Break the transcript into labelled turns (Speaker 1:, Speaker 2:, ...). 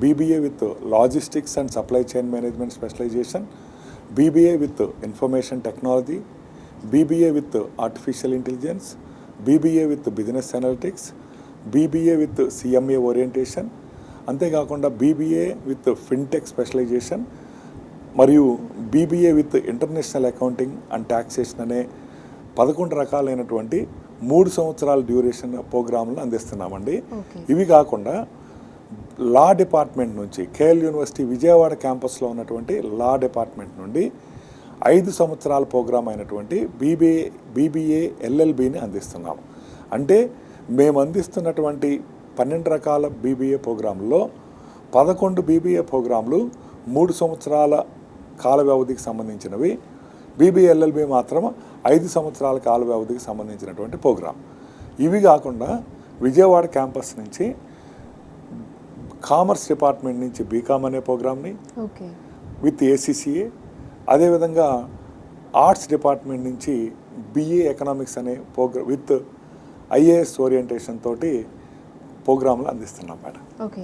Speaker 1: BBA with Logistics and Supply Chain Management Specialization, BBA with Information Technology, BBA with Artificial Intelligence, BBA with Business Analytics, BBA with CMA Orientation, అంతేకాకుండా BBA with FinTech Specialization మరియు BBA with international accounting and taxation అనే 11 రకాలైనటువంటి 3 సంవత్సరాల duration ప్రోగ్రాంలు అందిస్తున్నామండి. ఇవి కాకుండా law department నుంచి KL university Vijayawada క్యాంపస్లో ఉన్నటువంటి లా డిపార్ట్మెంట్ నుండి 5 సంవత్సరాల ప్రోగ్రాం అయినటువంటి BBA LLBని అందిస్తున్నాము. అంటే మేము అందిస్తున్నటువంటి 12 రకాల BBA ప్రోగ్రాంలో 11 BBA ప్రోగ్రాంలు 3 సంవత్సరాల కాల వ్యవధికి సంబంధించినవి, BBA LLB మాత్రం 5 సంవత్సరాల కాల వ్యవధికి సంబంధించినటువంటి ప్రోగ్రాం. ఇవి కాకుండా విజయవాడ క్యాంపస్ నుంచి కామర్స్ డిపార్ట్మెంట్ నుంచి బీకామ్ అనే ప్రోగ్రామ్ని విత్ ACCA, అదేవిధంగా ఆర్ట్స్ డిపార్ట్మెంట్ నుంచి BA ఎకనామిక్స్ అనే ప్రోగ్రామ్ విత్ IAS ఓరియంటేషన్ తోటి ప్రోగ్రాంలు అందిస్తున్నాం మేడం.
Speaker 2: ఓకే,